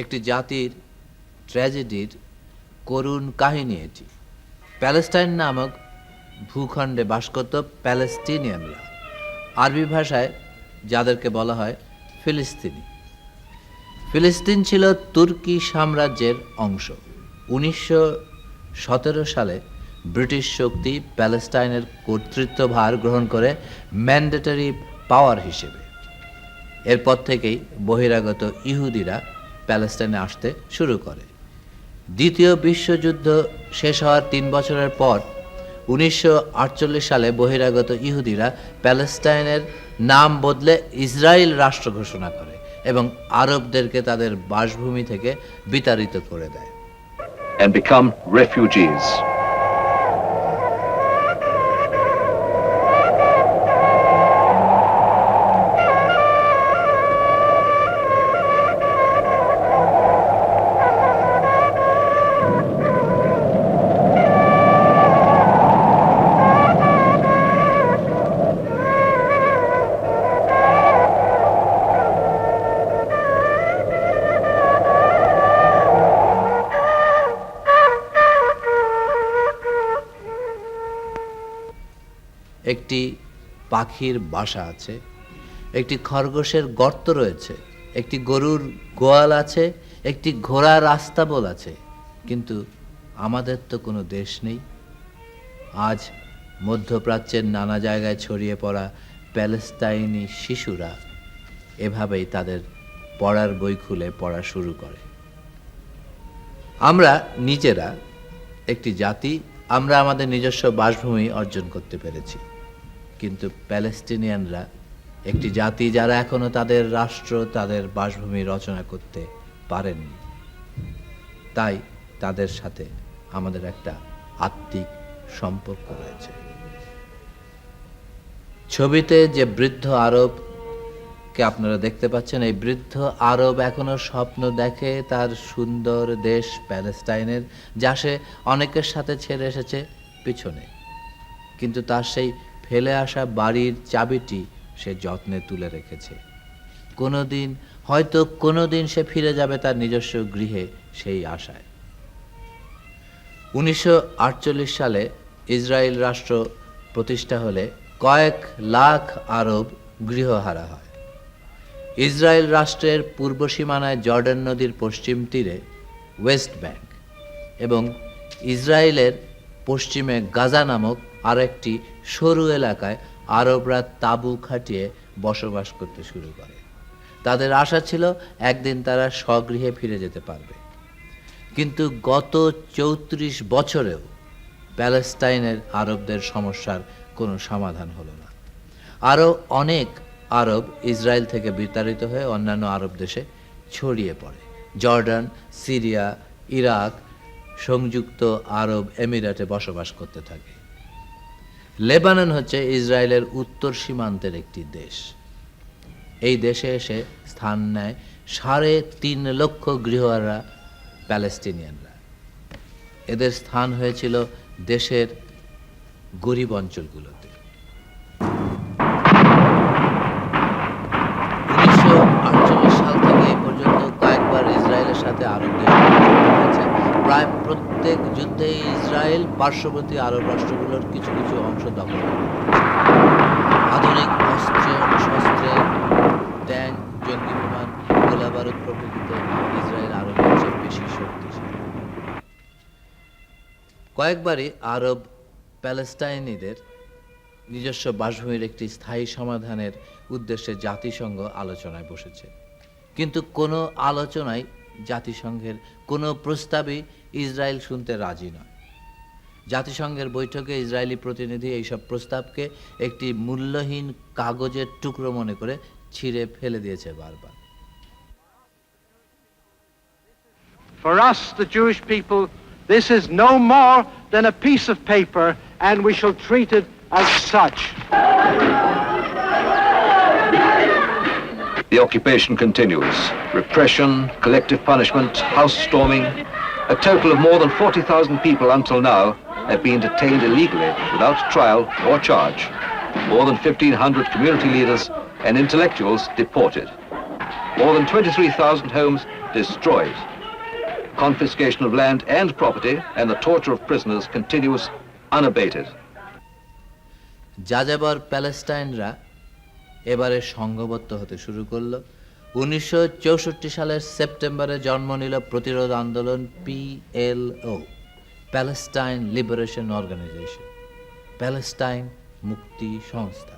একটি জাতির ট্র্যাজেডির করুণ কাহিনী এটি। প্যালেস্টাইন নামক ভূখণ্ডে বাস করত প্যালেস্টিনিয়ানরা, আরবি ভাষায় যাদেরকে বলা হয় ফিলিস্তিনি। ফিলিস্তিন ছিল তুর্কি সাম্রাজ্যের অংশ। 1917 সালে ব্রিটিশ শক্তি প্যালেস্টাইনের কর্তৃত্বভার গ্রহণ করে ম্যান্ডেটরি পাওয়ার হিসেবে। এরপর থেকেই বহিরাগত ইহুদিরা প্যালেস্টাইনে আসতে শুরু করে। দ্বিতীয় বিশ্বযুদ্ধ শেষ হওয়ার 3 বছরের পর 1948 সালে বহিরাগত ইহুদিরা প্যালেস্টাইনের নাম বদলে ইসরায়েল রাষ্ট্র ঘোষণা করে এবং আরবদেরকে তাদের বাসভূমি থেকে বিতাড়িত করে দেয়। And become refugees. একটি পাখির বাসা আছে, একটি খরগোশের গর্ত রয়েছে, একটি গরুর গোয়াল আছে, একটি ঘোড়ার আস্তাবল আছে, কিন্তু আমাদের তো কোনো দেশ নেই। আজ মধ্যপ্রাচ্যের নানা জায়গায় ছড়িয়ে পড়া প্যালেস্তাইনি শিশুরা এভাবেই তাদের পড়ার বই খুলে পড়া শুরু করে। আমরা নিজেরা একটি জাতি, আমরা আমাদের নিজস্ব বাসভূমি অর্জন করতে পেরেছি, কিন্তু প্যালেস্টিনিয়ানরা একটি জাতি যারা এখনো তাদের রাষ্ট্র, তাদের বাসভূমি রচনা করতে পারেননি। তাই তাদের সাথে আমাদের একটা আত্মিক সম্পর্ক রয়েছে। ছবিতে যে বৃদ্ধ আরবকে আপনারা দেখতে পাচ্ছেন, এই বৃদ্ধ আরব এখনো স্বপ্ন দেখে তার সুন্দর দেশ প্যালেস্টাইনের, যা সে অনেকের সাথে ছেড়ে এসেছে পিছনে, কিন্তু তার সেই ফেলে আসা বাড়ির চাবিটি সে যত্নে তুলে রেখেছে। কোনোদিন সে ফিরে যাবে তার নিজস্ব গৃহে, সেই আশায়। 1948 সালে ইসরায়েল রাষ্ট্র প্রতিষ্ঠা হলে কয়েক লাখ আরব গৃহহারা হয়। ইসরায়েল রাষ্ট্রের পূর্ব সীমানায় জর্ডান নদীর পশ্চিম তীরে ওয়েস্ট ব্যাংক এবং ইসরায়েলের পশ্চিমে গাজা নামক আরেকটি সরু এলাকায় আরবরা তাঁবু খাটিয়ে বসবাস করতে শুরু করে। তাদের আশা ছিল একদিন তারা স্বগৃহে ফিরে যেতে পারবে, কিন্তু গত 34 বছরেও প্যালেস্টাইনের আরবদের সমস্যার কোনো সমাধান হলো না। আরও অনেক আরব ইসরায়েল থেকে বিতাড়িত হয়ে অন্যান্য আরব দেশে ছড়িয়ে পড়ে। জর্ডান, সিরিয়া, ইরাক, সংযুক্ত আরব এমিরেটে বসবাস করতে থাকে। লেবানন হচ্ছে ইসরায়েলের উত্তর সীমান্তের একটি দেশ। এই দেশে এসে স্থান নেয় 3.5 লক্ষ গৃহহারা প্যালেস্টিনিয়ানরা। এদের স্থান হয়েছিল দেশের গরিব অঞ্চলগুলোতে। 1948 সাল থেকে এই পর্যন্ত কয়েকবার ইসরায়েলের সাথে আরব দেশ হয়েছে। প্রায় প্রত্যেক যুদ্ধে ইসরায়েল পার্শ্ববর্তী আরব রাষ্ট্রগুলোর কিছু কিছু অংশ দখল করে। আধুনিক শস্ত্রে, ট্যাঙ্ক, জঙ্গি বিমান, গোলাবারুদ প্রভৃতিতে ইসরায়েল আরবের চেয়ে বেশি শক্তিশালী। কয়েকবারই আরব প্যালেস্টাইনিদের নিজস্ব বাসভূমির একটি স্থায়ী সমাধানের উদ্দেশ্যে জাতিসংঘ আলোচনায় বসেছে, কিন্তু কোনো আলোচনায় জাতিসংঘের কোনো প্রস্তাবই ইসরায়েল শুনতে রাজি নয়। জাতিসংঘের বৈঠকে ইসরায়েলি প্রতিনিধি এইসব প্রস্তাবকে একটি মূল্যহীন কাগজের টুকরো মনে করে ছিঁড়ে ফেলে দিয়েছে বারবার। For us, the Jewish people, this is no more than a piece of paper, and we shall treat it as such. The occupation continues. Repression, collective punishment, house storming. A total of more than 40,000 people until now have been detained illegally without trial or charge. More than 1,500 community leaders and intellectuals deported. More than 23,000 homes destroyed. Confiscation of land and property and the torture of prisoners continues unabated. যাযাবর প্যালেস্টাইনরা এবারে সংঘবদ্ধ হতে শুরু করলো। 1964 সালের সেপ্টেম্বরে জন্ম নিল প্রতিরোধ আন্দোলন PLO, Palestine Liberation Organization, Palestine মুক্তি সংস্থা।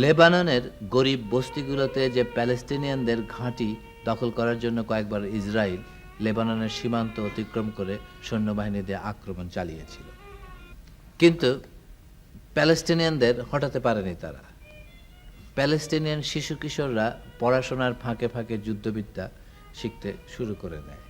লেবাননের গরিব বস্তিগুলোতে যে প্যালেস্টিনিয়ানদের ঘাঁটি দখল করার জন্য কয়েকবার ইসরায়েল লেবাননের সীমান্ত অতিক্রম করে সৈন্যবাহিনী দিয়ে আক্রমণ চালিয়েছিল, কিন্তু প্যালেস্টিনিয়ানদের হটাতে পারেনি তারা। প্যালেস্টিনিয়ান শিশু কিশোররা পড়াশোনার ফাঁকে ফাঁকে যুদ্ধবিদ্যা শিখতে শুরু করে দেয়।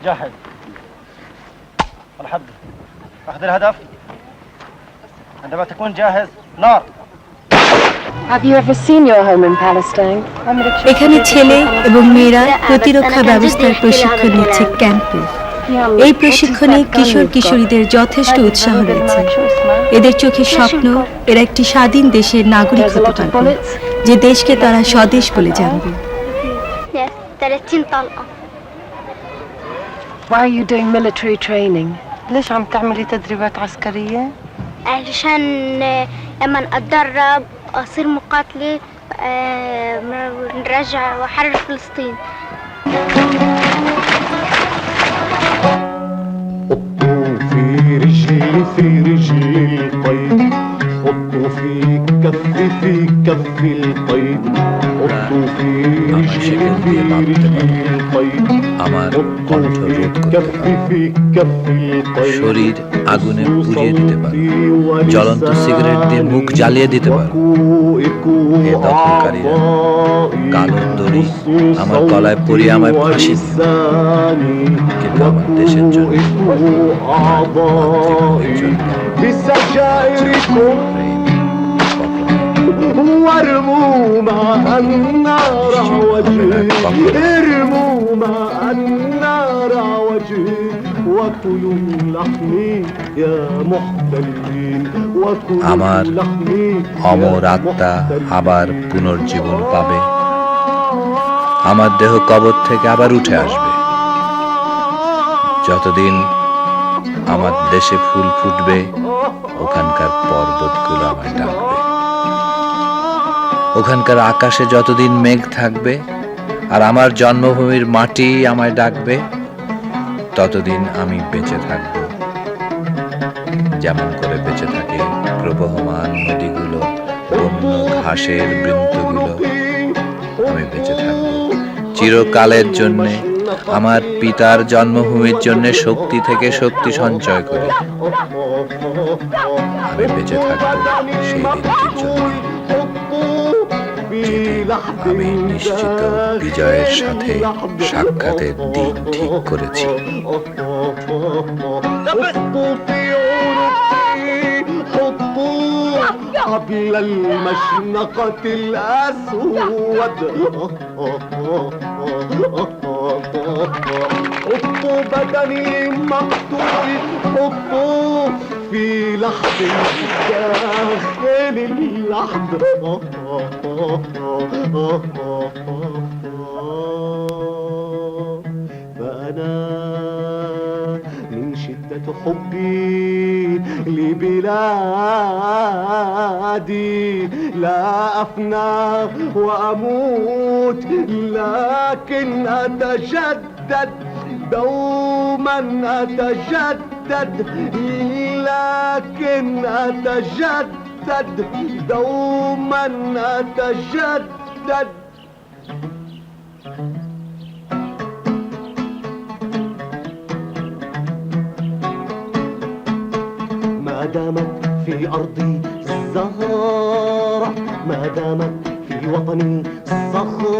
جاهز الحضر أخذ الهدف عندما تكون جاهز نار. Have you ever seen your home in Palestine? এখানে ছেলে এবং মেয়েরা প্রতিরক্ষা ব্যবস্থার প্রশিক্ষণ নিচ্ছে ক্যাম্পে। এই প্রশিক্ষণে কিশোর কিশোরীদের যথেষ্ট উৎসাহ রয়েছে। এদের চোখে স্বপ্ন এরা একটি স্বাধীন দেশের নাগরিক হতে পারবে, যে দেশকে তারা স্বদেশ বলে জানবে। Why are you doing military training? ليش عم تعملي تدريبات عسكرية؟ علشان لما اتدرب اصير مقاتلة نرجع واحرر فلسطين. حطوا في رجلي القيد، حطوا في كفي القيد، حطوا في رجلي القيد، আমার কণ্ঠ রোধ করতে পারো, শরীর আগুনে পুড়িয়ে দিতে পারো, জ্বলন্ত সিগারেট দিয়ে মুখ জ্বালিয়ে দিতে পারো। এ দখলকারীরা কালো দড়ি আমার গলায় পরিয়ে আমায় ফাঁসি দিও, কিন্তু আমার দেশের জন্য, আমার মাতৃভূমির জন্য وارموا مع النار وجهي، ارموا مع النار وجهي، وكلوا من لحمي يا محتلين، আমার وكلوا من لحمي অমর আত্মা আবার পুনর্জীবন পাবে, আমার দেহ কবর থেকে আবার উঠে আসবে। যতদিন আমার দেশে ফুল ফুটবে, ওখানকার পর্বতগুলো আমায় ডাকবে, ওখানকার আকাশে যতদিন মেঘ থাকবে আর আমার জন্মভূমির মাটি আমায় ডাকবে, ততদিন আমি বেঁচে থাকব। যেমন করে বেঁচে থাকে প্রবহমান নদীগুলো, বন্য ঘাসের বৃন্তগুলো, আমি বেঁচে থাকব চিরকালের জন্যে, আমার পিতার জন্মভূমির জন্য শক্তি থেকে শক্তি সঞ্চয় করে। আমি বেঁচে থাকব সেই দিনটির জন্য, যেদিন আমি নিশ্চিত বিজয়ের সাথে সাক্ষাতের দিন ঠিক করেছি। قبل المشنقة الأسود، حطوا بدني مقتول، حطوا في لحد داخل اللحد، فأنا من شدة حبي لبلادي لا أفنى وأموت، لكن أتجدد دوما، أتجدد لكن أتجدد دوما، أتجدد. ما دامت في أرضي الزهرة، ما دامت في وطني صخرة،